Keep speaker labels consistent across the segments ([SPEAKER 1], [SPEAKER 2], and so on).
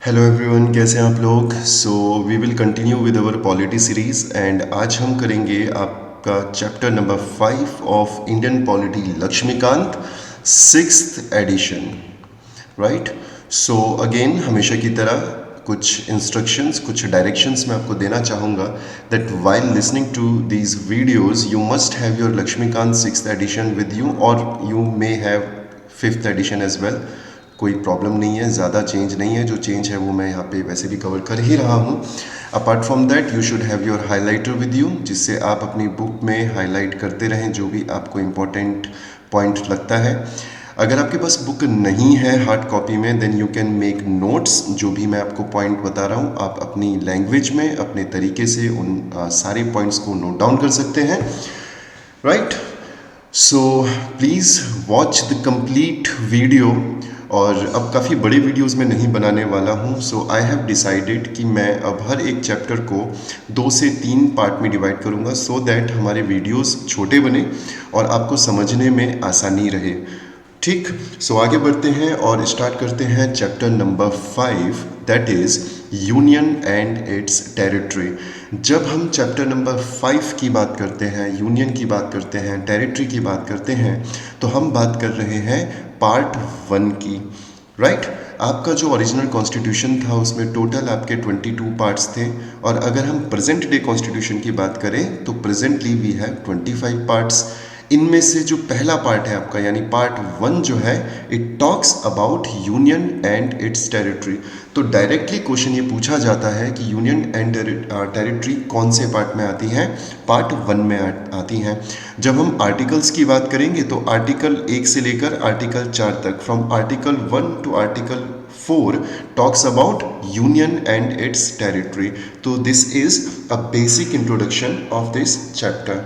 [SPEAKER 1] Hello everyone, कैसे हैं आप लोग। So we will continue with our polity series and आज हम करेंगे आपका chapter number 5 of Indian polity Laxmikanth, 6th edition. Right. So again हमेशा की तरह कुछ इंस्ट्रक्शंस, कुछ डायरेक्शंस मैं आपको देना चाहूँगा that while listening to these videos you must have your Laxmikanth 6th edition with you और you may have 5th edition as well. कोई प्रॉब्लम नहीं है, ज़्यादा चेंज नहीं है। जो चेंज है वो मैं यहाँ पे वैसे भी कवर कर ही रहा हूँ। Apart from that you should have your highlighter with you, जिससे आप अपनी बुक में हाईलाइट करते रहें जो भी आपको इम्पोर्टेंट पॉइंट लगता है। अगर आपके पास बुक नहीं है हार्ड कॉपी में, then you can make notes. जो भी मैं आपको पॉइंट बता रहा हूँ आप अपनी लैंग्वेज में अपने तरीके से उन सारे पॉइंट्स को नोट डाउन कर सकते हैं। Right. So please watch the complete video. और अब काफ़ी बड़े वीडियोस में नहीं बनाने वाला हूँ। सो आई हैव डिसाइडेड कि मैं अब हर एक चैप्टर को 2 से 3 पार्ट में डिवाइड करूँगा सो दैट हमारे वीडियोस छोटे बने और आपको समझने में आसानी रहे। ठीक। सो आगे बढ़ते हैं और स्टार्ट करते हैं chapter number 5, that is union and it's territory. जब हम चैप्टर नंबर 5 की बात करते हैं, यूनियन की बात करते हैं, टेरिटरी की बात करते हैं, तो हम बात कर रहे हैं पार्ट 1 की। राइट। आपका जो ओरिजिनल कॉन्स्टिट्यूशन था उसमें टोटल आपके 22 पार्ट्स थे और अगर हम प्रेजेंट डे कॉन्स्टिट्यूशन की बात करें तो प्रेजेंटली वी हैव 25 पार्ट्स। इनमें से जो पहला पार्ट है आपका यानी पार्ट 1 जो है, it talks about union and it's territory. तो डायरेक्टली क्वेश्चन ये पूछा जाता है कि यूनियन एंड टेरिटरी कौन से पार्ट में आती हैं? पार्ट 1 में आती हैं। जब हम आर्टिकल्स की बात करेंगे तो आर्टिकल 1 से लेकर आर्टिकल 4 तक, from article 1 to article 4 talks about union and its territory. तो this is a basic introduction of this chapter.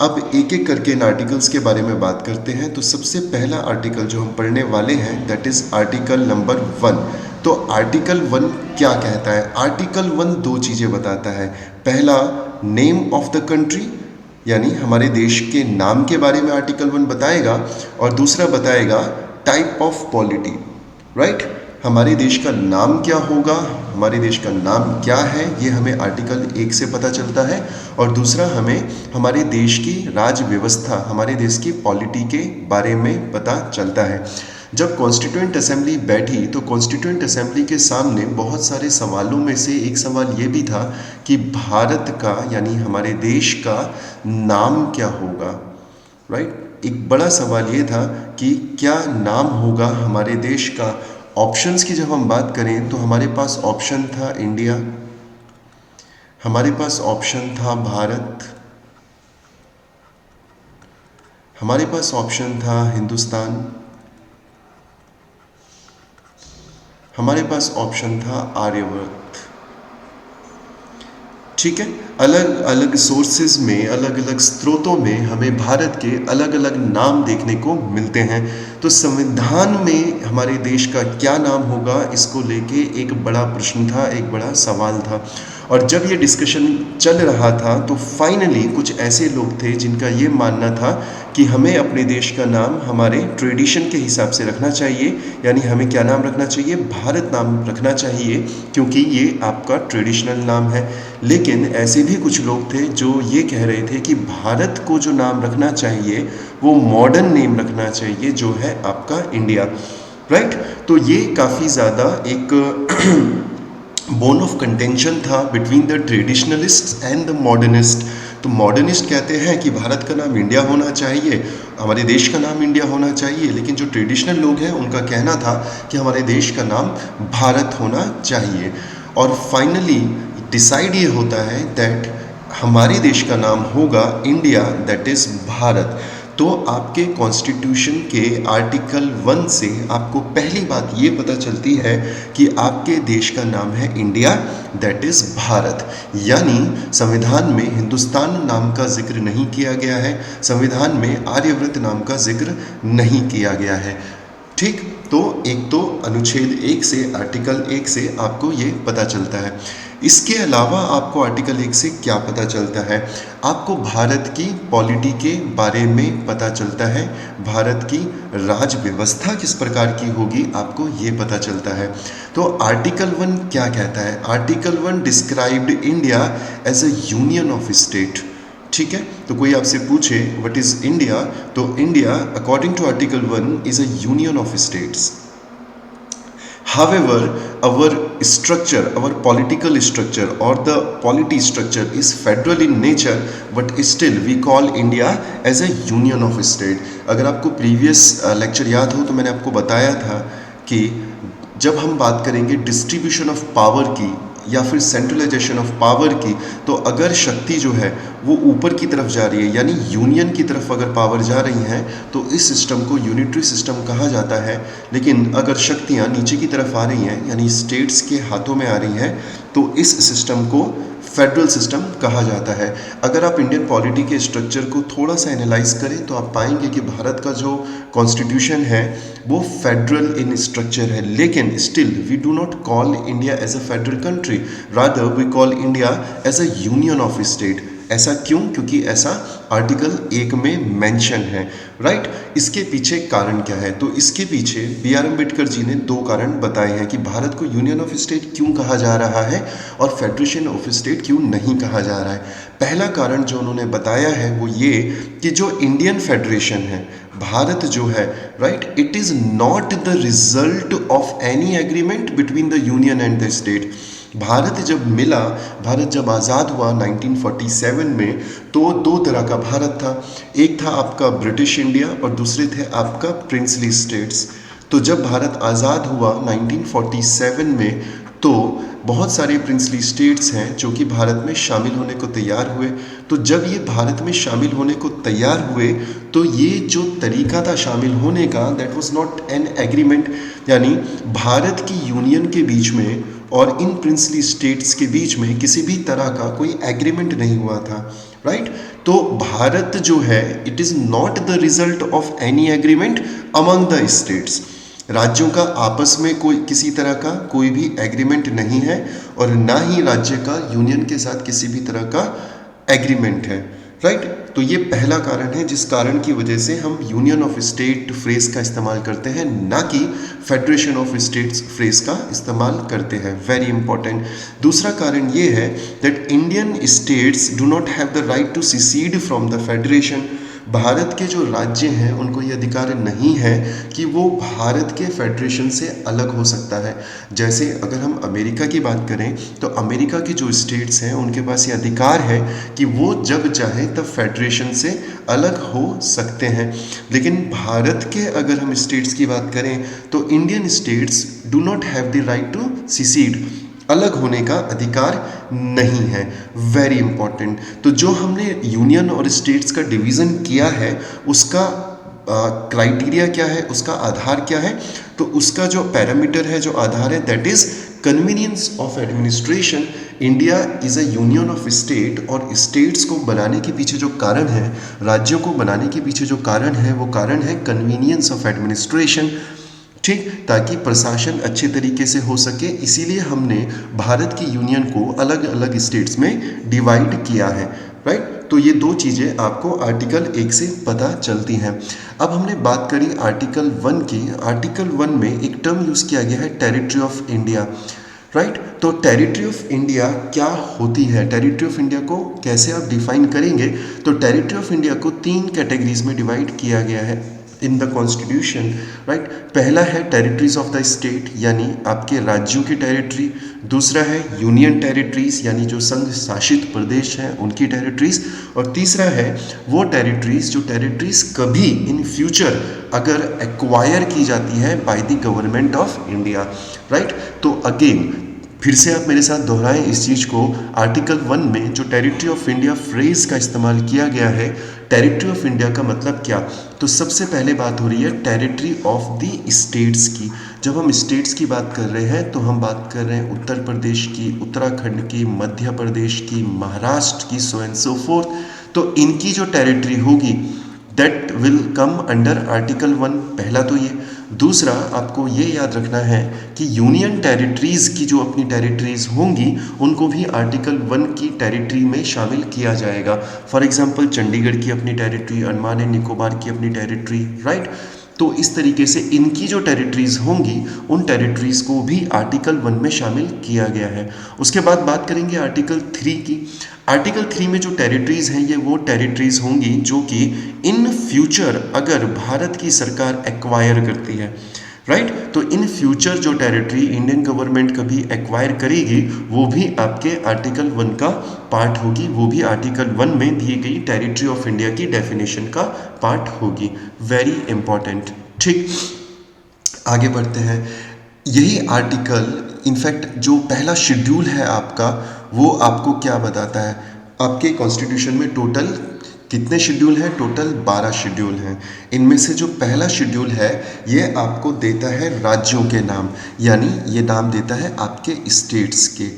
[SPEAKER 1] अब एक एक करके इन आर्टिकल्स के बारे में बात करते हैं। तो सबसे पहला आर्टिकल जो हम पढ़ने वाले हैं दैट इज़ आर्टिकल नंबर 1। तो आर्टिकल 1 क्या कहता है? आर्टिकल 1 दो चीज़ें बताता है। पहला, नेम ऑफ द कंट्री, यानी हमारे देश के नाम के बारे में आर्टिकल 1 बताएगा, और दूसरा बताएगा टाइप ऑफ पॉलिटी। राइट। हमारे देश का नाम क्या होगा, हमारे देश का नाम क्या है, ये हमें आर्टिकल 1 से पता चलता है। और दूसरा, हमें हमारे देश की राज व्यवस्था, हमारे देश की पॉलिटी के बारे में पता चलता है। जब कॉन्स्टिट्यूएंट असेंबली बैठी तो कॉन्स्टिट्यूएंट असेंबली के सामने बहुत सारे सवालों में से एक सवाल ये भी था कि भारत का यानी हमारे देश का नाम क्या होगा। राइट। एक बड़ा सवाल ये था कि क्या नाम होगा हमारे देश का। ऑप्शंस की जब हम बात करें तो हमारे पास ऑप्शन था इंडिया, हमारे पास ऑप्शन था भारत, हमारे पास ऑप्शन था हिंदुस्तान, हमारे पास ऑप्शन था आर्यवर्त। ठीक है। अलग अलग सोर्सेज में, अलग अलग स्रोतों में हमें भारत के अलग अलग नाम देखने को मिलते हैं। तो संविधान में हमारे देश का क्या नाम होगा, इसको लेके एक बड़ा प्रश्न था, एक बड़ा सवाल था। और जब ये डिस्कशन चल रहा था तो फाइनली कुछ ऐसे लोग थे जिनका ये मानना था कि हमें अपने देश का नाम हमारे ट्रेडिशन के हिसाब से रखना चाहिए, यानी हमें क्या नाम रखना चाहिए? भारत नाम रखना चाहिए, क्योंकि ये आपका ट्रेडिशनल नाम है। लेकिन ऐसे भी कुछ लोग थे जो ये कह रहे थे कि भारत को जो नाम रखना चाहिए वो मॉडर्न नेम रखना चाहिए, जो है आपका इंडिया। राइट। तो ये काफ़ी ज़्यादा एक बोन ऑफ कंटेंशन था between the traditionalist and the modernist. तो मॉडर्निस्ट कहते हैं कि भारत का नाम इंडिया होना चाहिए, हमारे देश का नाम इंडिया होना चाहिए, लेकिन जो ट्रेडिशनल लोग हैं उनका कहना था कि हमारे देश का नाम भारत होना चाहिए। और फाइनली डिसाइड ये होता है दैट हमारे देश का नाम होगा इंडिया, दैट इज़ भारत। तो आपके कॉन्स्टिट्यूशन के आर्टिकल 1 से आपको पहली बात ये पता चलती है कि आपके देश का नाम है इंडिया, दैट इज़ भारत। यानी संविधान में हिंदुस्तान नाम का जिक्र नहीं किया गया है, संविधान में आर्यव्रत नाम का जिक्र नहीं किया गया है। ठीक। तो एक तो अनुच्छेद 1 से, आर्टिकल 1 से आपको ये पता चलता है। इसके अलावा आपको आर्टिकल 1 से क्या पता चलता है? आपको भारत की पॉलिटी के बारे में पता चलता है, भारत की राज व्यवस्था किस प्रकार की होगी आपको ये पता चलता है। तो आर्टिकल 1 क्या कहता है? Article 1 described India as a union of state. ठीक है, तो कोई आपसे पूछे व्हाट इज इंडिया, तो India according to article 1 is a union of states. However, our structure, our political structure or the polity structure is federal in nature, but still we call India as a union of state. अगर आपको previous lecture याद हो तो मैंने आपको बताया था कि जब हम बात करेंगे डिस्ट्रीब्यूशन ऑफ पावर की या फिर सेंट्रलाइजेशन ऑफ पावर की, तो अगर शक्ति जो है वो ऊपर की तरफ जा रही है, यानी यूनियन की तरफ अगर पावर जा रही हैं, तो इस सिस्टम को यूनिटरी सिस्टम कहा जाता है। लेकिन अगर शक्तियाँ नीचे की तरफ आ रही हैं, यानी स्टेट्स के हाथों में आ रही हैं, तो इस सिस्टम को फेडरल सिस्टम कहा जाता है। अगर आप इंडियन पॉलिटी के स्ट्रक्चर को थोड़ा सा एनालाइज करें तो आप पाएंगे कि भारत का जो कॉन्स्टिट्यूशन है वो फेडरल इन स्ट्रक्चर है, लेकिन still we do not call India as a federal country, rather we call India as a union of state. ऐसा क्यों? क्योंकि ऐसा आर्टिकल 1 में मेंशन है, राइट। इसके पीछे कारण क्या है? तो इसके पीछे बी आर अम्बेडकर जी ने 2 कारण बताए हैं कि भारत को यूनियन ऑफ स्टेट क्यों कहा जा रहा है और फेडरेशन ऑफ स्टेट क्यों नहीं कहा जा रहा है। पहला कारण जो उन्होंने बताया है वो ये कि जो इंडियन फेडरेशन है, भारत जो है, right, it is not the result of any agreement between the union and the state. Bharat जब मिला, भारत जब आज़ाद हुआ 1947 में, तो 2 तरह का भारत था। एक था आपका ब्रिटिश इंडिया और दूसरे थे आपका प्रिंसली स्टेट्स। तो जब भारत आज़ाद हुआ 1947 में, तो बहुत सारे प्रिंसली स्टेट्स हैं जो कि भारत में शामिल होने को तैयार हुए। तो जब ये भारत में शामिल होने को तैयार हुए, तो ये जो तरीका था शामिल होने का, that was not an agreement, यानी भारत की यूनियन के बीच में और इन प्रिंसली स्टेट्स के बीच में किसी भी तरह का कोई एग्रीमेंट नहीं हुआ था, राइट। तो भारत जो है, it is not the result of any agreement among the states. राज्यों का आपस में कोई किसी तरह का कोई भी एग्रीमेंट नहीं है और ना ही राज्य का यूनियन के साथ किसी भी तरह का एग्रीमेंट है, राइट। तो ये पहला कारण है जिस कारण की वजह से हम यूनियन ऑफ स्टेट फ्रेज का इस्तेमाल करते हैं, ना कि फेडरेशन ऑफ स्टेट्स फ्रेज का इस्तेमाल करते हैं। Very important. दूसरा कारण ये है that Indian states do not have the right to secede from the federation. भारत के जो राज्य हैं उनको ये अधिकार नहीं है कि वो भारत के फेडरेशन से अलग हो सकता है। जैसे अगर हम अमेरिका की बात करें तो अमेरिका की जो स्टेट्स हैं उनके पास ये अधिकार है कि वो जब चाहे तब फेडरेशन से अलग हो सकते हैं। लेकिन भारत के अगर हम स्टेट्स की बात करें तो Indian states do not have the right to secede, अलग होने का अधिकार नहीं है। Very important. तो जो हमने यूनियन और स्टेट्स का डिवीज़न किया है उसका क्राइटेरिया क्या है, उसका आधार क्या है? तो उसका जो पैरामीटर है, जो आधार है, that is convenience of administration. India is a union of state और स्टेट्स को बनाने के पीछे जो कारण है, राज्यों को बनाने के पीछे जो कारण है, वो कारण है कन्वीनियंस ऑफ एडमिनिस्ट्रेशन, ठीक, ताकि प्रशासन अच्छे तरीके से हो सके। इसीलिए हमने भारत की यूनियन को अलग अलग स्टेट्स में डिवाइड किया है, राइट। तो ये 2 चीज़ें आपको आर्टिकल 1 से पता चलती हैं। अब हमने बात करी आर्टिकल 1 की। आर्टिकल 1 में एक टर्म यूज़ किया गया है, टेरिटरी ऑफ इंडिया, राइट। तो टेरिटरी ऑफ इंडिया क्या होती है? टेरिटरी ऑफ इंडिया को कैसे आप डिफाइन करेंगे? तो टेरिटरी ऑफ इंडिया को 3 कैटेगरीज में डिवाइड किया गया है इन द कॉन्स्टिट्यूशन, राइट। पहला है टेरिटरीज ऑफ द स्टेट, यानी आपके राज्यों की टेरिटरी। दूसरा है यूनियन टेरिटरीज, यानी जो संघ शासित प्रदेश हैं उनकी टेरिटरीज। और तीसरा है वो टेरिटरीज जो टेरिटरीज कभी इन फ्यूचर अगर एक्वायर की जाती है by the government of India, right. तो अगेन फिर से आप मेरे साथ दोहराएं इस चीज़ को। आर्टिकल 1 में जो टेरिटरी ऑफ इंडिया फ्रेज का इस्तेमाल किया गया है, टेरिटरी ऑफ इंडिया का मतलब क्या? तो सबसे पहले बात हो रही है टेरिटरी ऑफ द स्टेट्स की। जब हम स्टेट्स की बात कर रहे हैं तो हम बात कर रहे हैं उत्तर प्रदेश की, उत्तराखंड की, मध्य प्रदेश की, महाराष्ट्र की, सो एंड सो फोर्थ। तो इनकी जो टेरिटरी होगी that will come under article 1, पहला तो ये। दूसरा आपको ये याद रखना है कि यूनियन टेरिटरीज़ की जो अपनी टेरिटरीज़ होंगी उनको भी आर्टिकल 1 की टेरिटरी में शामिल किया जाएगा। फॉर एग्जांपल चंडीगढ़ की अपनी टेरिटरी, अंडमान एंड निकोबार की अपनी टेरिटरी, राइट। तो इस तरीके से इनकी जो टेरिटरीज़ होंगी उन टेरिटरीज़ को भी आर्टिकल 1 में शामिल किया गया है। उसके बाद बात करेंगे आर्टिकल 3 की। आर्टिकल 3 में जो टेरिटरीज़ हैं ये वो टेरिटरीज़ होंगी जो कि इन फ्यूचर अगर भारत की सरकार एक्वायर करती है, राइट, तो इन फ्यूचर जो टेरिटरी इंडियन गवर्नमेंट कभी एक्वायर करेगी वो भी आपके आर्टिकल 1 का पार्ट होगी, वो भी आर्टिकल 1 में दी गई टेरिटरी ऑफ इंडिया की डेफिनेशन का पार्ट होगी। Very important. ठीक, आगे बढ़ते हैं। यही आर्टिकल, इनफैक्ट जो पहला शेड्यूल है आपका, वो आपको क्या बताता है? आपके कॉन्स्टिट्यूशन में टोटल कितने शेड्यूल हैं? टोटल 12 शेड्यूल हैं। इनमें से जो पहला शेड्यूल है ये आपको देता है राज्यों के नाम, यानी ये नाम देता है आपके स्टेट्स के।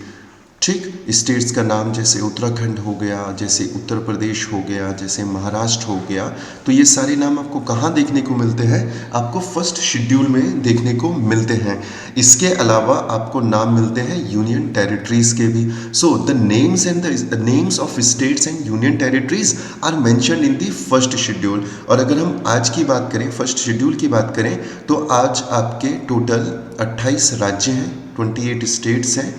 [SPEAKER 1] ठीक, स्टेट्स का नाम जैसे उत्तराखंड हो गया, जैसे उत्तर प्रदेश हो गया, जैसे महाराष्ट्र हो गया, तो ये सारे नाम आपको कहाँ देखने को मिलते हैं? आपको फर्स्ट शेड्यूल में देखने को मिलते हैं। इसके अलावा आपको नाम मिलते हैं यूनियन टेरिटरीज के भी। So the names and the names of states and union territories are mentioned in the first schedule. और अगर हम आज की बात करें, फर्स्ट शेड्यूल की बात करें, तो आज आपके टोटल 28 राज्य हैं, 28 स्टेट्स हैं।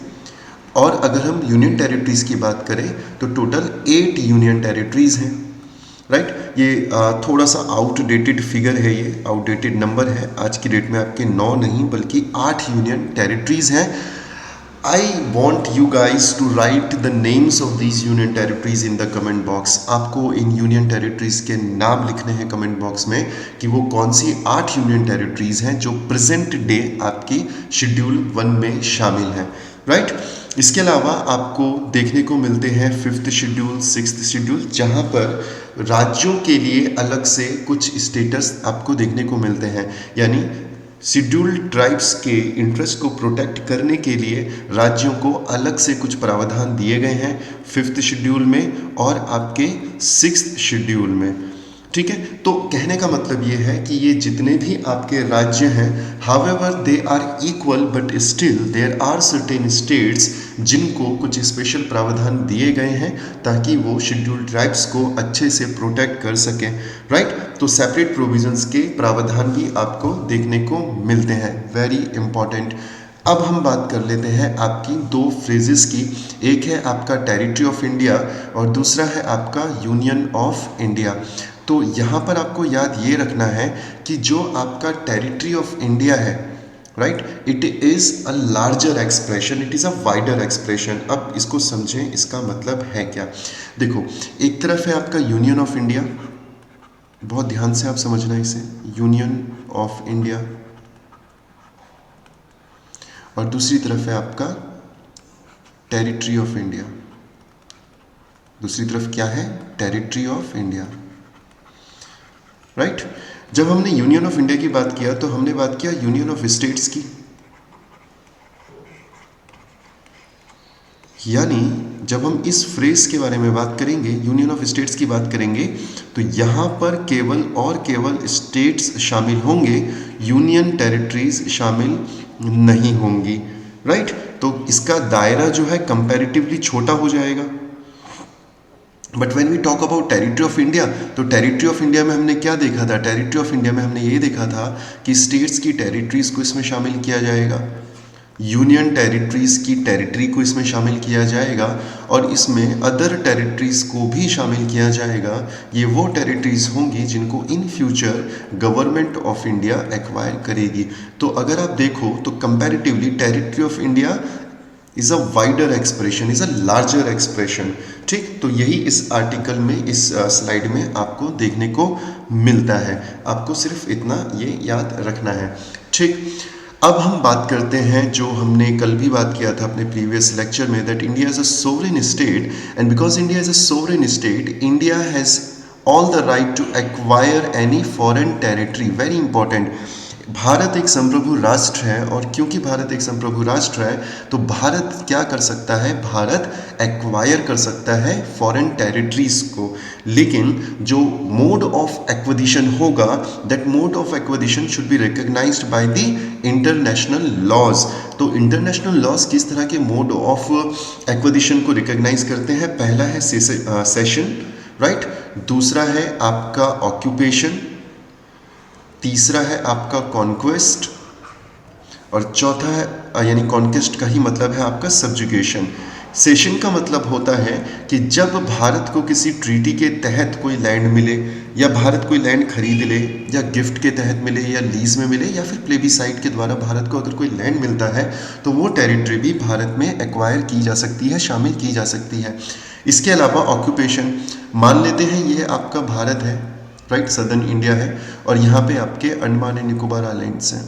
[SPEAKER 1] और अगर हम यूनियन टेरिटरीज़ की बात करें तो टोटल 8 यूनियन टेरिटरीज़ हैं, राइट। ये थोड़ा सा आउटडेटेड फिगर है, ये आउटडेटेड नंबर है। आज की डेट में आपके 9 नहीं बल्कि 8 यूनियन टेरिटरीज़ हैं। I want you guys to write the names of these union territories in the comment box. आपको इन यूनियन टेरिटरीज के नाम लिखने हैं कमेंट बॉक्स में कि वो कौन सी 8 यूनियन टेरिटरीज हैं जो प्रेजेंट डे आपकी शेड्यूल 1 में शामिल हैं, राइट। इसके अलावा आपको देखने को मिलते हैं 5th शेड्यूल, 6th शेड्यूल, जहाँ पर राज्यों के लिए अलग से कुछ स्टेटस आपको देखने को मिलते हैं। यानी शेड्यूल्ड ट्राइब्स के इंटरेस्ट को प्रोटेक्ट करने के लिए राज्यों को अलग से कुछ प्रावधान दिए गए हैं 5th शेड्यूल में और आपके 6th शेड्यूल में। ठीक है, तो कहने का मतलब ये है कि ये जितने भी आपके राज्य हैं, however they are equal but still there are certain states जिनको कुछ स्पेशल प्रावधान दिए गए हैं ताकि वो शेड्यूल्ड ट्राइब्स को अच्छे से प्रोटेक्ट कर सकें, राइट। तो सेपरेट प्रोविजंस के प्रावधान भी आपको देखने को मिलते हैं। Very important. अब हम बात कर लेते हैं आपकी 2 फ्रेजेस की। एक है आपका टेरिटरी ऑफ इंडिया और दूसरा है आपका यूनियन ऑफ इंडिया। तो यहाँ पर आपको याद ये रखना है कि जो आपका टेरिटरी ऑफ इंडिया है, right, it is a larger expression, it is a wider expression. अब इसको समझें, इसका मतलब है क्या? देखो, एक तरफ है आपका यूनियन ऑफ इंडिया, बहुत ध्यान से आप समझना इसे, यूनियन ऑफ इंडिया, और दूसरी तरफ है आपका टेरिटरी ऑफ इंडिया। दूसरी तरफ क्या है? Territory of India, right. जब हमने यूनियन ऑफ इंडिया की बात किया तो हमने बात किया यूनियन ऑफ स्टेट्स की, यानी जब हम इस फ्रेज के बारे में बात करेंगे, यूनियन ऑफ स्टेट्स की बात करेंगे, तो यहाँ पर केवल और केवल स्टेट्स शामिल होंगे, यूनियन टेरिटरीज शामिल नहीं होंगी, राइट। तो इसका दायरा जो है कंपैरेटिवली छोटा हो जाएगा। But when we talk about territory of India, तो टेरिटरी ऑफ इंडिया में हमने क्या देखा था? टेरिटरी ऑफ इंडिया में हमने ये देखा था कि स्टेट्स की टेरिटरीज को इसमें शामिल किया जाएगा, यूनियन टेरिटरीज की टेरिटरी को इसमें शामिल किया जाएगा और इसमें अदर टेरिटरीज को भी शामिल किया जाएगा। ये वो टेरिटरीज होंगी जिनको in future government of India acquire करेगी। तो अगर आप देखो तो comparatively territory of India is a wider expression, is a larger expression. ठीक, तो यही इस आर्टिकल में, इस स्लाइड में आपको देखने को मिलता है। आपको सिर्फ इतना ये याद रखना है। ठीक, अब हम बात करते हैं जो हमने कल भी बात किया था अपने प्रीवियस लेक्चर में, that India is a sovereign state and because India is a sovereign state, India has all the right to acquire any foreign territory. Very important. Bharat एक संप्रभु राष्ट्र है, और क्योंकि भारत एक संप्रभु राष्ट्र है तो भारत क्या कर सकता है, भारत एक्वायर कर सकता है फॉरेन टेरिटरीज को। लेकिन जो मोड ऑफ एक्विजिशन होगा, that mode of acquisition should be recognized by the international laws. तो इंटरनेशनल लॉज किस तरह के मोड ऑफ एक्विजिशन को रिकॉग्नाइज करते हैं? पहला है सेशन, राइट, दूसरा है आपका ऑक्यूपेशन, तीसरा है आपका कॉन्क्वेस्ट, और चौथा है यानी कॉन्क्वेस्ट का ही मतलब है आपका सब्जुगेशन। सेशन का मतलब होता है कि जब भारत को किसी ट्रीटी के तहत कोई लैंड मिले, या भारत कोई लैंड खरीद ले, या गिफ्ट के तहत मिले, या लीज में मिले, या फिर प्लेबीसाइट के द्वारा भारत को अगर कोई लैंड मिलता है तो वो टेरिटरी भी भारत में एक्वायर की जा सकती है, शामिल की जा सकती है। इसके अलावा ऑक्यूपेशन, मान लेते हैं ये आपका भारत है, राइट, सदर्न इंडिया है, और यहाँ पे आपके अंडमान एंड निकोबार आइलैंड्स हैं।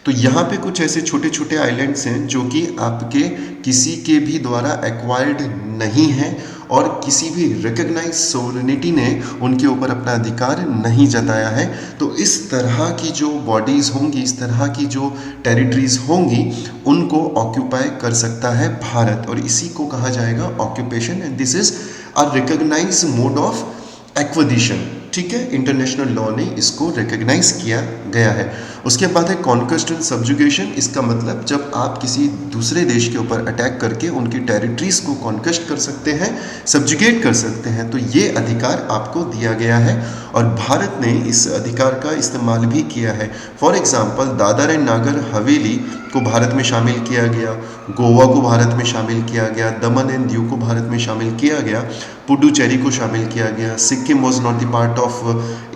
[SPEAKER 1] तो यहाँ पे कुछ ऐसे छोटे छोटे आइलैंड्स हैं जो कि आपके किसी के भी द्वारा एक्वायर्ड नहीं हैं, और किसी भी रिकग्नाइज सोवरेनिटी ने उनके ऊपर अपना अधिकार नहीं जताया है। तो इस तरह की जो बॉडीज़ होंगी, इस तरह की जो टेरिटरीज होंगी, उनको ऑक्यूपाई कर सकता है भारत, और इसी को कहा जाएगा occupation, and this is a recognize mode of acquisition. ठीक है, इंटरनेशनल लॉ ने इसको रिकग्नाइज किया गया है। उसके बाद है कॉन्क्वेस्ट एंड सब्जुगेशन। इसका मतलब जब आप किसी दूसरे देश के ऊपर अटैक करके उनकी टेरिटरीज को कॉन्क्वेस्ट कर सकते हैं, सब्जुगेट कर सकते हैं, तो ये अधिकार आपको दिया गया है, और भारत ने इस अधिकार का इस्तेमाल भी किया है। For example, Dadar and Nagar Haveli को भारत में शामिल किया गया, गोवा को भारत में शामिल किया गया, दमन एंड दीव को भारत में शामिल किया गया, पुडुचेरी को शामिल किया गया। Sikkim was not the part of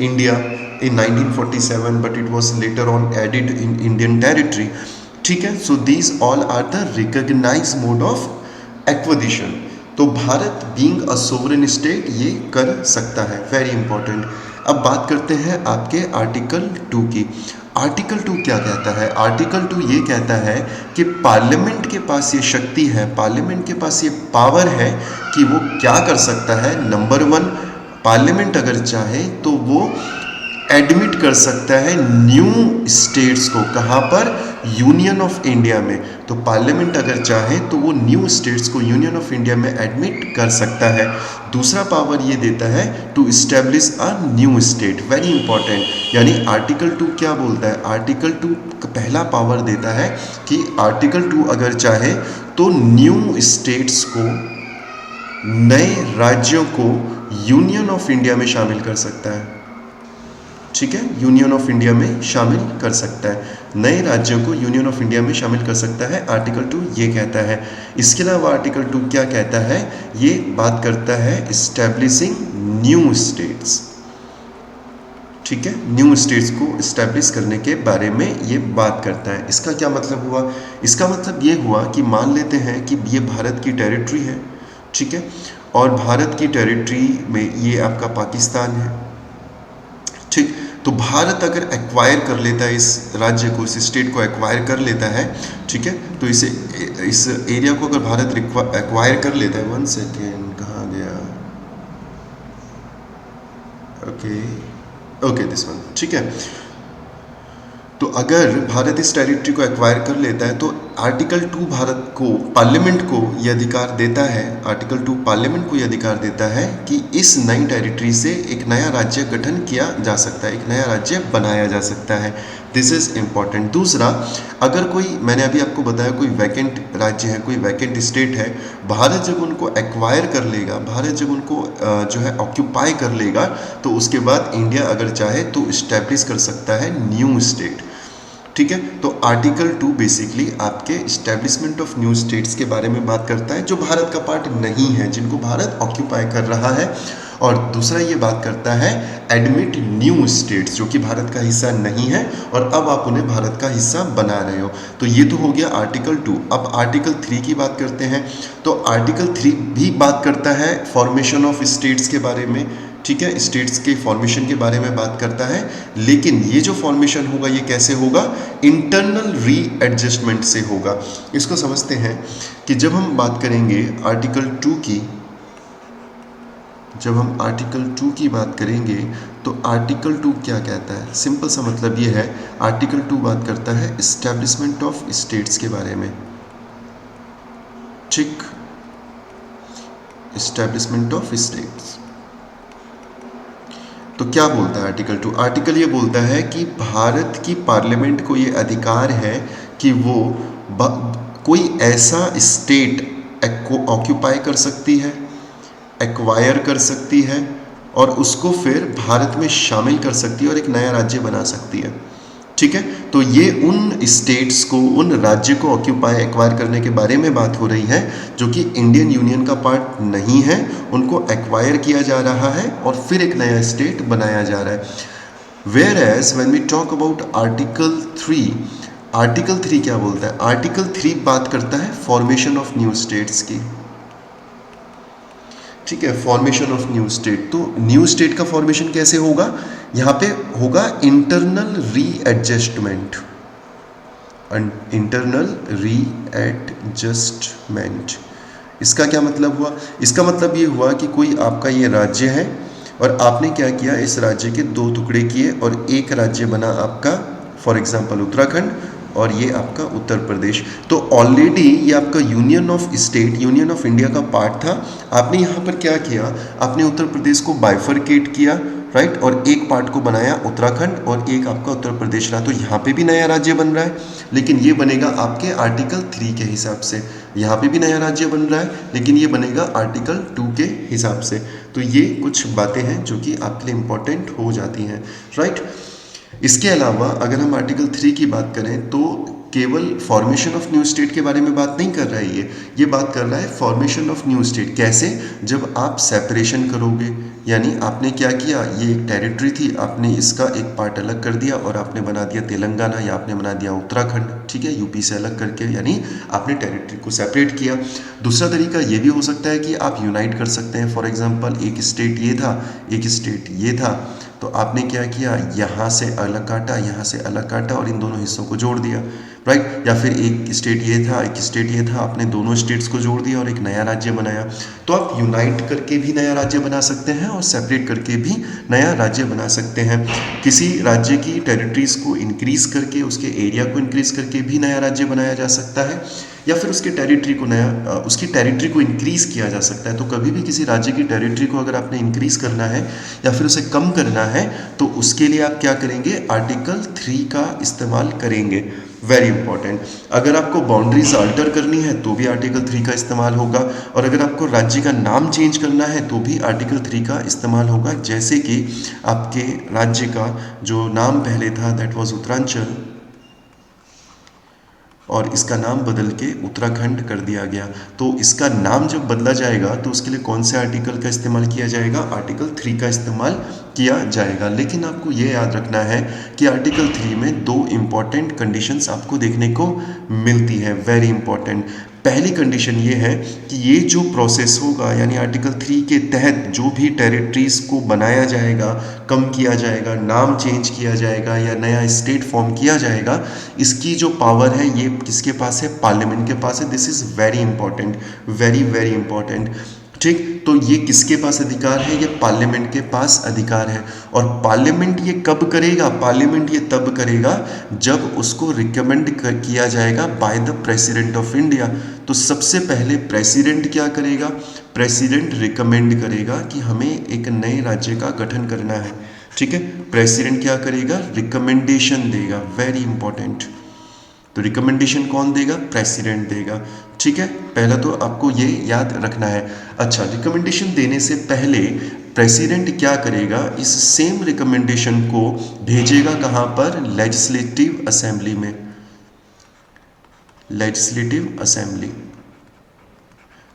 [SPEAKER 1] India in 1947, but it was later on added in Indian territory. ठीक है, so these all are the recognized mode of acquisition. तो Bharat being a sovereign state ये कर सकता है, वेरी इंपॉर्टेंट। अब बात करते हैं आपके आर्टिकल 2 की। आर्टिकल 2 क्या कहता है? आर्टिकल 2 ये कहता है कि पार्लियामेंट के पास ये शक्ति है, पार्लियामेंट के पास ये पावर है कि वो क्या कर सकता है। नंबर 1, पार्लियामेंट अगर चाहे तो वो एडमिट कर सकता है न्यू स्टेट्स को। कहाँ पर? यूनियन ऑफ इंडिया में। तो पार्लियामेंट अगर चाहे तो वो न्यू स्टेट्स को यूनियन ऑफ इंडिया में एडमिट कर सकता है। दूसरा पावर ये देता है to establish a new state, very important. यानी आर्टिकल 2 क्या बोलता है? आर्टिकल 2 पहला पावर देता है कि आर्टिकल 2 अगर चाहे तो न्यू स्टेट्स को, नए राज्यों को यूनियन ऑफ इंडिया में शामिल कर सकता है। ठीक है, यूनियन ऑफ इंडिया में शामिल कर सकता है, नए राज्यों को यूनियन ऑफ इंडिया में शामिल कर सकता है। आर्टिकल 2 ये कहता है। इसके अलावा आर्टिकल 2 क्या कहता है? ये बात करता है इस्टेब्लिशिंग न्यू स्टेट्स। ठीक है, न्यू स्टेट्स को इस्टेब्लिश करने के बारे में ये बात करता है। इसका क्या मतलब हुआ? इसका मतलब ये हुआ कि मान लेते हैं कि ये भारत की टेरिटरी है, ठीक है, और भारत की टेरिटरी में ये आपका पाकिस्तान है, ठीक। तो भारत अगर एक्वायर कर लेता है इस राज्य को, इस स्टेट को एक्वायर कर लेता है, ठीक है, तो इस एरिया को अगर भारत एक्वायर कर लेता है, 1 सेकेंड, कहाँ गया? ओके दिस वन, ठीक है। तो अगर भारत इस टेरिटरी को एक्वायर कर लेता है तो आर्टिकल 2 भारत को, पार्लियामेंट को ये अधिकार देता है, आर्टिकल 2 पार्लियामेंट को ये अधिकार देता है कि इस नई टेरिटरी से एक नया राज्य गठन किया जा सकता है, एक नया राज्य बनाया जा सकता है। This is important. दूसरा, अगर कोई, मैंने अभी आपको बताया, कोई वैकेंट राज्य है, कोई वैकेंट स्टेट है, भारत जब उनको एक्वायर कर लेगा, भारत जब उनको जो है ऑक्यूपाई कर लेगा, तो उसके बाद इंडिया अगर चाहे तो इस्टेब्लिश कर सकता है न्यू स्टेट। ठीक है, तो आर्टिकल 2 बेसिकली आपके इस्टेब्लिशमेंट ऑफ न्यू स्टेट्स के बारे में बात करता है, जो भारत का पार्ट नहीं है, जिनको भारत ऑक्यूपाई कर रहा है। और दूसरा ये बात करता है एडमिट न्यू स्टेट्स, जो कि भारत का हिस्सा नहीं है और अब आप उन्हें भारत का हिस्सा बना रहे हो। तो ये तो हो गया आर्टिकल 2। अब आर्टिकल 3 की बात करते हैं। तो आर्टिकल 3 भी बात करता है फॉर्मेशन ऑफ स्टेट्स के बारे में, ठीक है, स्टेट्स के फॉर्मेशन के बारे में बात करता है। लेकिन ये जो फॉर्मेशन होगा ये कैसे होगा? इंटरनल रीएडजस्टमेंट से होगा। इसको समझते हैं कि जब हम बात करेंगे आर्टिकल 2 की, जब हम आर्टिकल 2 की बात करेंगे तो आर्टिकल 2 क्या कहता है? सिंपल सा मतलब ये है, आर्टिकल 2 बात करता है इस्टेब्लिशमेंट ऑफ स्टेट्स के बारे में। ठीक, इस्टेब्लिशमेंट ऑफ स्टेट्स। तो क्या बोलता है आर्टिकल 2? आर्टिकल ये बोलता है कि भारत की पार्लियामेंट को ये अधिकार है कि वो कोई ऐसा स्टेट ऑक्यूपाई कर सकती है, एक्वायर कर सकती है और उसको फिर भारत में शामिल कर सकती है और एक नया राज्य बना सकती है। ठीक है, तो ये उन स्टेट्स को, उन राज्य को ऑक्यूपाई एक्वायर करने के बारे में बात हो रही है जो कि इंडियन यूनियन का पार्ट नहीं है, उनको एक्वायर किया जा रहा है और फिर एक नया स्टेट बनाया जा रहा है। Whereas when we talk about article 3, article 3 क्या बोलता है? आर्टिकल 3 बात करता है फॉर्मेशन ऑफ न्यू स्टेट्स की। ठीक है, फॉर्मेशन ऑफ न्यू स्टेट। तो न्यू स्टेट का फॉर्मेशन कैसे होगा? यहाँ पे होगा इंटरनल रीएडजस्टमेंट, इंटरनल रीएडजस्टमेंट। इसका क्या मतलब हुआ? इसका मतलब ये हुआ कि कोई आपका ये राज्य है और आपने क्या किया, इस राज्य के दो टुकड़े किए और एक राज्य बना आपका, फॉर एग्जांपल उत्तराखंड, और ये आपका उत्तर प्रदेश। तो ऑलरेडी ये आपका union of state, union of India का पार्ट था। आपने यहाँ पर क्या किया, आपने उत्तर प्रदेश को बाइफरकेट किया, राइट, और एक पार्ट को बनाया उत्तराखंड और एक आपका उत्तर प्रदेश रहा। तो यहाँ पे भी नया राज्य बन रहा है, लेकिन ये बनेगा आपके आर्टिकल 3 के हिसाब से। यहाँ पे भी नया राज्य बन रहा है, लेकिन ये बनेगा आर्टिकल 2 के हिसाब से। तो ये कुछ बातें हैं जो कि आपके लिए इम्पोर्टेंट हो जाती हैं, राइट। इसके अलावा अगर हम आर्टिकल 3 की बात करें तो केवल फॉर्मेशन ऑफ न्यू स्टेट के बारे में बात नहीं कर रहा है, ये बात कर रहा है फॉर्मेशन ऑफ न्यू स्टेट कैसे, जब आप सेपरेशन करोगे, यानी आपने क्या किया, ये एक टेरिटरी थी, आपने इसका एक पार्ट अलग कर दिया और आपने बना दिया तेलंगाना या आपने बना दिया उत्तराखंड, ठीक है, यूपी से अलग करके, यानी आपने टेरिटरी को सेपरेट किया। दूसरा तरीका ये भी हो सकता है कि आप यूनाइट कर सकते हैं। फॉर एग्जांपल एक स्टेट ये था, एक स्टेट ये था, तो आपने क्या किया, यहाँ से अलग काटा, यहाँ से अलग काटा और इन दोनों हिस्सों को जोड़ दिया, राइट। या फिर एक स्टेट ये था, एक स्टेट ये था, आपने दोनों स्टेट्स को जोड़ दिया और एक नया राज्य बनाया। तो आप यूनाइट करके भी नया राज्य बना सकते हैं और सेपरेट करके भी नया राज्य बना सकते हैं। किसी राज्य की टेरिटरीज को इंक्रीज करके, उसके एरिया को इंक्रीज करके भी नया राज्य बनाया जा सकता है, या फिर उसकी टेरिटरी को इंक्रीज किया जा सकता है। तो कभी भी किसी राज्य की टेरिटरी को अगर आपने इंक्रीज करना है या फिर उसे कम करना है तो उसके लिए आप क्या करेंगे, आर्टिकल 3 का इस्तेमाल करेंगे। Very important. अगर आपको बाउंड्रीज अल्टर करनी है तो भी आर्टिकल 3 का इस्तेमाल होगा, और अगर आपको राज्य का नाम चेंज करना है तो भी आर्टिकल 3 का इस्तेमाल होगा। जैसे कि आपके राज्य का जो नाम पहले था दैट वाज उत्तरांचल, और इसका नाम बदल के उत्तराखंड कर दिया गया। तो इसका नाम जब बदला जाएगा तो उसके लिए कौन से आर्टिकल का इस्तेमाल किया जाएगा, आर्टिकल 3 का इस्तेमाल किया जाएगा। लेकिन आपको ये याद रखना है कि आर्टिकल 3 में दो इम्पॉर्टेंट कंडीशंस आपको देखने को मिलती है, वेरी इंपॉर्टेंट। पहली कंडीशन ये है कि ये जो प्रोसेस होगा, यानी आर्टिकल 3 के तहत जो भी टेरिटरीज को बनाया जाएगा, कम किया जाएगा, नाम चेंज किया जाएगा या नया स्टेट फॉर्म किया जाएगा, इसकी जो पावर है ये किसके पास है, पार्लियामेंट के पास है। This is very important, very very important, ठीक। तो ये किसके पास अधिकार है, ये पार्लियामेंट के पास अधिकार है। और पार्लियामेंट ये कब करेगा, पार्लियामेंट ये तब करेगा जब उसको रिकमेंड किया जाएगा by the president of India. तो सबसे पहले प्रेसिडेंट क्या करेगा, प्रेसिडेंट रिकमेंड करेगा कि हमें एक नए राज्य का गठन करना है, ठीक है। प्रेसिडेंट क्या करेगा, रिकमेंडेशन देगा, वेरी इंपॉर्टेंट। तो रिकमेंडेशन कौन देगा, प्रेसिडेंट देगा, ठीक है। पहला तो आपको ये याद रखना है। अच्छा, रिकमेंडेशन देने से पहले प्रेसिडेंट क्या करेगा, इस सेम रिकमेंडेशन को भेजेगा कहाँ पर, लेजिस्लेटिव असेंबली में, लेजिस्लेटिव असेंबली,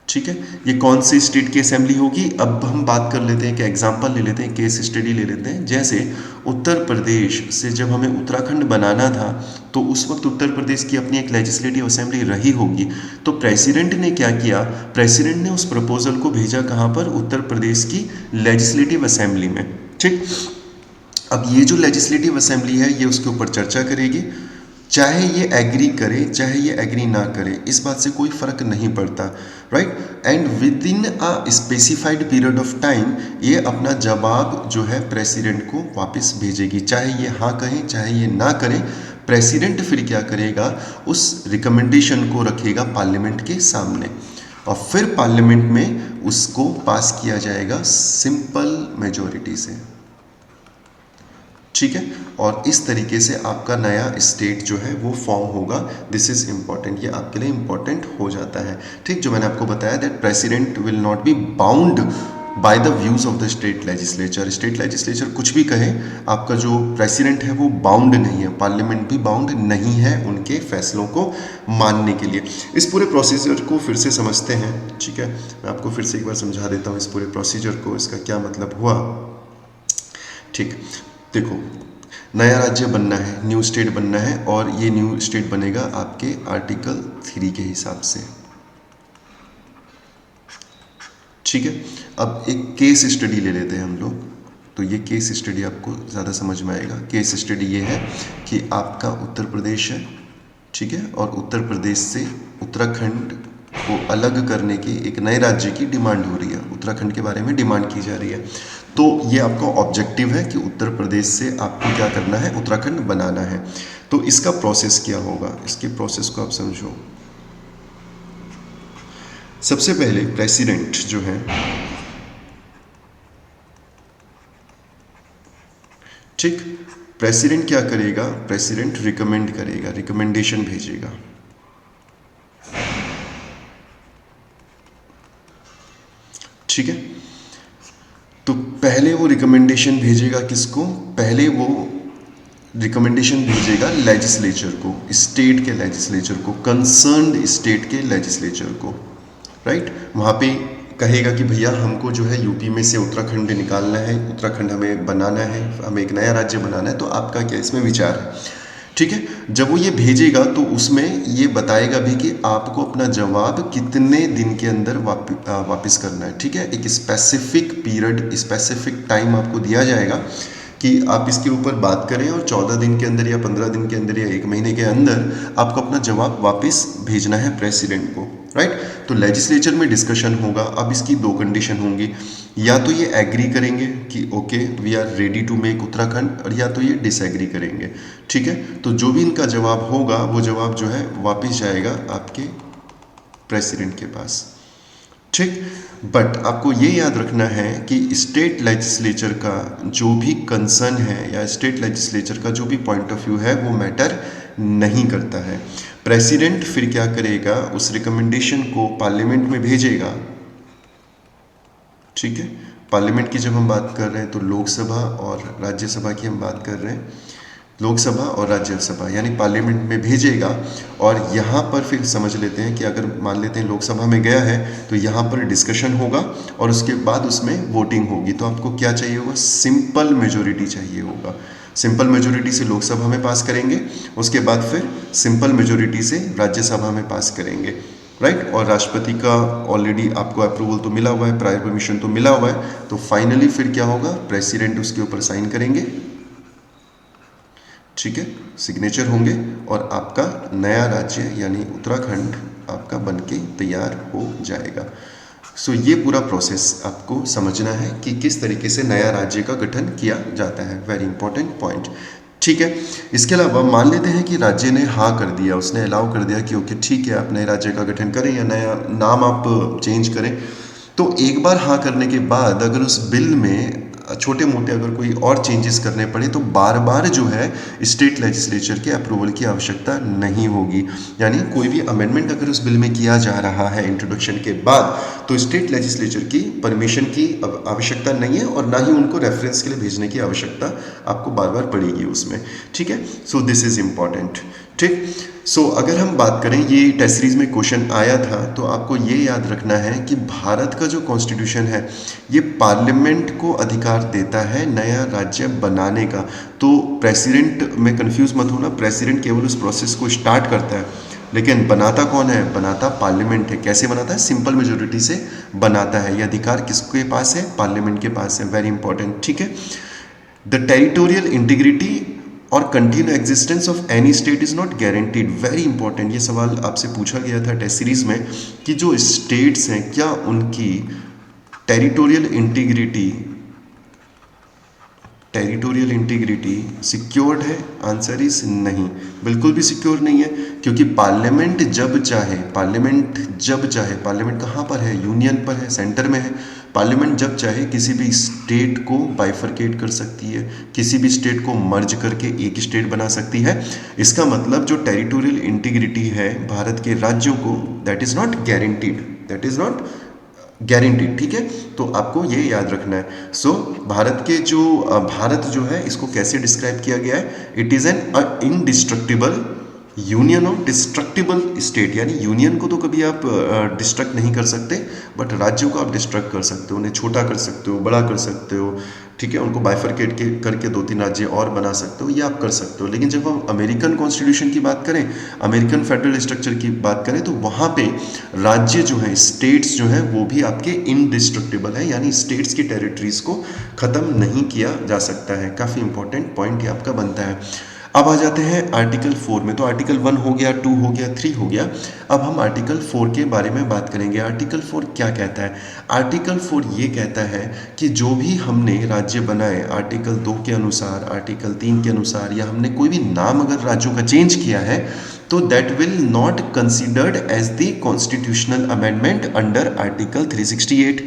[SPEAKER 1] ठीक है। ये कौन सी स्टेट की असेंबली होगी, अब हम बात कर लेते हैं, एक एग्जांपल ले लेते हैं, केस स्टडी ले लेते हैं। जैसे उत्तर प्रदेश से जब हमें उत्तराखंड बनाना था तो उस वक्त उत्तर प्रदेश की अपनी एक लेजिस्लेटिव असेंबली रही होगी। तो प्रेसिडेंट ने क्या किया, प्रेसिडेंट ने उस प्रपोजल को भेजा कहाँ पर, उत्तर प्रदेश की लेजिस्लेटिव असेंबली में, ठीक। अब ये जो लेजिस्लेटिव असेंबली है ये उसके ऊपर चर्चा करेगी, चाहे ये एग्री करे चाहे ये एग्री ना करे, इस बात से कोई फर्क नहीं पड़ता, right. And with in a specified period of time ये अपना जवाब जो है प्रेसिडेंट को वापस भेजेगी, चाहे ये हाँ कहें चाहे ये ना करें। प्रेसिडेंट फिर क्या करेगा, उस रिकमेंडेशन को रखेगा पार्लियामेंट के सामने और फिर पार्लियामेंट में उसको पास किया जाएगा सिंपल मेजॉरिटी से, ठीक है। और इस तरीके से आपका नया स्टेट जो है वो फॉर्म होगा। दिस इज इम्पॉर्टेंट, ये आपके लिए इम्पॉर्टेंट हो जाता है, ठीक। जो मैंने आपको बताया that president will not be bound by the views of the state legislature. State legislature कुछ भी कहे, आपका जो प्रेसिडेंट है वो बाउंड नहीं है, पार्लियामेंट भी बाउंड नहीं है उनके फैसलों को मानने के लिए। इस पूरे प्रोसीजर को फिर से समझते हैं, ठीक है। मैं आपको फिर से एक बार समझा देता हूँ इस पूरे प्रोसीजर को, इसका क्या मतलब हुआ, ठीक। देखो, नया राज्य बनना है, न्यू स्टेट बनना है और ये न्यू स्टेट बनेगा आपके आर्टिकल 3 के हिसाब से, ठीक है। अब एक केस स्टडी ले लेते हैं हम लोग, तो ये केस स्टडी आपको ज़्यादा समझ में आएगा। केस स्टडी ये है कि आपका उत्तर प्रदेश है, ठीक है, और उत्तर प्रदेश से उत्तराखंड को अलग करने की एक नए राज्य की डिमांड हो रही है, उत्तराखंड के बारे में डिमांड की जा रही है। तो ये आपका ऑब्जेक्टिव है कि उत्तर प्रदेश से आपको क्या करना है, उत्तराखंड बनाना है। तो इसका प्रोसेस क्या होगा, इसके प्रोसेस को आप समझो। सबसे पहले प्रेसिडेंट जो है, ठीक, प्रेसिडेंट क्या करेगा, प्रेसिडेंट रिकमेंड करेगा, रिकमेंडेशन भेजेगा, ठीक है। तो पहले वो रिकमेंडेशन भेजेगा किसको, पहले वो रिकमेंडेशन भेजेगा लेजिस्लेचर को, स्टेट के लेजिस्लेचर को, कंसर्न्ड स्टेट के लेजिस्लेचर को, राइट। वहाँ पे कहेगा कि भैया हमको जो है यूपी में से उत्तराखंड निकालना है, उत्तराखंड हमें बनाना है, हमें एक नया राज्य बनाना है, तो आपका क्या इसमें विचार है, ठीक है। जब वो ये भेजेगा तो उसमें ये बताएगा भी कि आपको अपना जवाब कितने दिन के अंदर वापस करना है, ठीक है। एक स्पेसिफिक पीरियड, स्पेसिफिक टाइम आपको दिया जाएगा कि आप इसके ऊपर बात करें और 14 दिन के अंदर या 15 दिन के अंदर या 1 महीने के अंदर आपको अपना जवाब वापस भेजना है प्रेसिडेंट को, राइट। तो लेजिस्लेचर में डिस्कशन होगा। अब इसकी 2 कंडीशन होंगी, या तो ये एग्री करेंगे कि okay we are ready to make Uttarakhand, और या तो ये डिसएग्री करेंगे, ठीक है। तो जो भी इनका जवाब होगा वो जवाब जो है वापस जाएगा आपके प्रेसिडेंट के पास, ठीक। बट आपको ये याद रखना है कि स्टेट लेजिस्लेचर का जो भी कंसर्न है या स्टेट लेजिस्लेचर का जो भी पॉइंट ऑफ व्यू है वो मैटर नहीं करता है। प्रेसिडेंट फिर क्या करेगा, उस रिकमेंडेशन को पार्लियामेंट में भेजेगा, ठीक है। पार्लियामेंट की जब हम बात कर रहे हैं तो लोकसभा और राज्यसभा की हम बात कर रहे हैं, लोकसभा और राज्यसभा यानी पार्लियामेंट में भेजेगा। और यहाँ पर फिर समझ लेते हैं कि अगर मान लेते हैं लोकसभा में गया है तो यहाँ पर डिस्कशन होगा और उसके बाद उसमें वोटिंग होगी। तो आपको क्या चाहिए होगा, सिंपल मेजोरिटी चाहिए होगा। सिंपल मेजोरिटी से लोकसभा में पास करेंगे, उसके बाद फिर सिंपल मेजोरिटी से राज्यसभा में पास करेंगे, राइट। और राष्ट्रपति का ऑलरेडी आपको अप्रूवल तो मिला हुआ है, प्रायर परमिशन तो मिला हुआ है। तो फाइनली फिर क्या होगा, प्रेसिडेंट उसके ऊपर साइन करेंगे, ठीक है, सिग्नेचर होंगे और आपका नया राज्य यानी उत्तराखंड आपका बनके तैयार हो जाएगा। सो ये पूरा प्रोसेस आपको समझना है कि किस तरीके से नया राज्य का गठन किया जाता है, वेरी इंपॉर्टेंट पॉइंट, ठीक है। इसके अलावा मान लेते हैं कि राज्य ने हाँ कर दिया, उसने अलाउ कर दिया कि ओके ठीक है आप नए राज्य का गठन करें या नया नाम आप चेंज करें। तो एक बार हाँ करने के बाद अगर उस बिल में छोटे मोटे अगर कोई और चेंजेस करने पड़े तो बार बार जो है स्टेट लेजिस्लेचर के अप्रूवल की आवश्यकता नहीं होगी। यानी कोई भी अमेंडमेंट अगर उस बिल में किया जा रहा है इंट्रोडक्शन के बाद तो स्टेट लेजिस्लेचर की परमिशन की आवश्यकता नहीं है और ना ही उनको रेफरेंस के लिए भेजने की आवश्यकता आपको बार बार पड़ेगी उसमें, ठीक है। सो दिस इज इम्पॉर्टेंट, ठीक। सो अगर हम बात करें, ये टेस्ट सीरीज में क्वेश्चन आया था, तो आपको ये याद रखना है कि भारत का जो कॉन्स्टिट्यूशन है ये पार्लियामेंट को अधिकार देता है नया राज्य बनाने का। तो प्रेसिडेंट में कंफ्यूज मत होना, प्रेसिडेंट केवल उस प्रोसेस को स्टार्ट करता है, लेकिन बनाता कौन है, बनाता पार्लियामेंट है। कैसे बनाता है, सिंपल मेजोरिटी से बनाता है। ये अधिकार किसके पास है, पार्लियामेंट के पास है, वेरी इंपॉर्टेंट, ठीक है। द टेरिटोरियल इंटीग्रिटी और continue existence of any state is not guaranteed. Very important, ये सवाल आपसे पूछा गया था टेस्ट सीरीज में कि जो स्टेट्स हैं क्या उनकी टेरिटोरियल इंटीग्रिटी सिक्योर्ड है? आंसर इज नहीं, बिल्कुल भी सिक्योर नहीं है, क्योंकि पार्लियामेंट जब चाहे, पार्लियामेंट कहाँ पर है? यूनियन पर है, सेंटर में है। पार्लियामेंट जब चाहे किसी भी स्टेट को बाइफरकेट कर सकती है, किसी भी स्टेट को मर्ज करके एक स्टेट बना सकती है। इसका मतलब जो टेरिटोरियल इंटीग्रिटी है भारत के राज्यों को, दैट इज नॉट गारंटीड, ठीक है। तो आपको ये याद रखना है। सो भारत जो है इसको कैसे डिस्क्राइब किया गया है? It is an indestructible union of destructible state, यानी यूनियन को तो कभी आप डिस्ट्रक्ट नहीं कर सकते, बट राज्यों को आप डिस्ट्रक्ट कर सकते हो, उन्हें छोटा कर सकते हो, बड़ा कर सकते हो, ठीक है, उनको बाइफरकेट करके 2-3 राज्य और बना सकते हो, ये आप कर सकते हो। लेकिन जब हम अमेरिकन कॉन्स्टिट्यूशन की बात करें, अमेरिकन फेडरल स्ट्रक्चर की बात करें, तो वहाँ पे राज्य जो है, स्टेट्स जो है, वो भी आपके इनडिस्ट्रक्टिबल है, यानी स्टेट्स की टेरिटरीज को ख़त्म नहीं किया जा सकता है। काफ़ी इंपॉर्टेंट पॉइंट ये आपका बनता है। अब आ जाते हैं आर्टिकल 4 में। तो आर्टिकल 1 हो गया, 2 हो गया, 3 हो गया। अब हम आर्टिकल 4 के बारे में बात करेंगे। आर्टिकल 4 क्या कहता है? आर्टिकल 4 ये कहता है कि जो भी हमने राज्य बनाए आर्टिकल 2 के अनुसार, आर्टिकल 3 के अनुसार, या हमने कोई भी नाम अगर राज्यों का चेंज किया है, तो that will not considered as the constitutional amendment under article 368,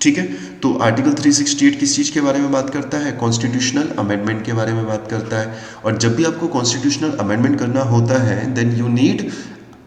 [SPEAKER 1] ठीक है। तो आर्टिकल 368 किस चीज़ के बारे में बात करता है? कॉन्स्टिट्यूशनल अमेंडमेंट के बारे में बात करता है। और जब भी आपको कॉन्स्टिट्यूशनल अमेंडमेंट करना होता है, then you need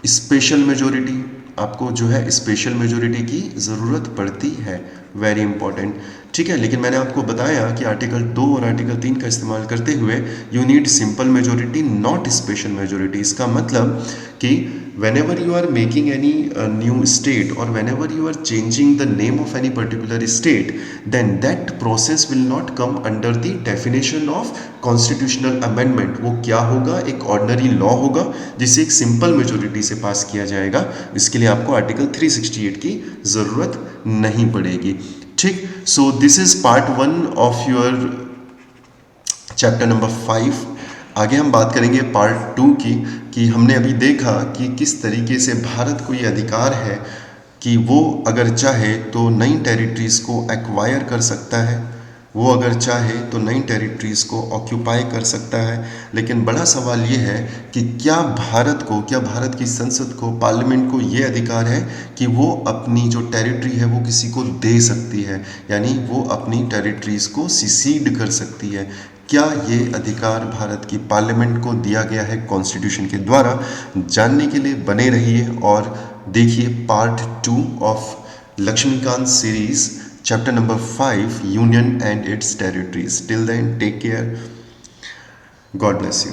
[SPEAKER 1] special majority. आपको जो है स्पेशल मेजोरिटी की ज़रूरत पड़ती है। वेरी इंपॉर्टेंट, ठीक है। लेकिन मैंने आपको बताया कि आर्टिकल 2 और आर्टिकल 3 का इस्तेमाल करते हुए you need simple majority, not special majority. इसका मतलब कि whenever you are making any new state, or whenever you are changing the name of any particular state, then that process will not come under the definition of constitutional amendment। वो क्या होगा? एक ordinary law होगा जिसे एक simple majority से पास किया जाएगा। इसके लिए आपको आर्टिकल 368 की ज़रूरत नहीं पड़ेगी, ठीक। So this is part 1 of your chapter number 5। आगे हम बात करेंगे पार्ट 2 की, कि हमने अभी देखा कि किस तरीके से भारत को ये अधिकार है कि वो अगर चाहे तो नई टेरिटरीज़ को एक्वायर कर सकता है, वो अगर चाहे तो नई टेरिटरीज़ को ऑक्यूपाई कर सकता है। लेकिन बड़ा सवाल ये है कि क्या भारत की संसद को, पार्लियामेंट को ये अधिकार है कि वो अपनी जो टेरिटरी है वो किसी को दे सकती है, यानी वो अपनी टेरिटरीज़ को सीसीड कर सकती है? क्या ये अधिकार भारत की पार्लियामेंट को दिया गया है कॉन्स्टिट्यूशन के द्वारा? जानने के लिए बने रहिए और देखिए part 2 of Laxmikanth series, chapter number 5, union and its territories. Till then, take care. God bless you.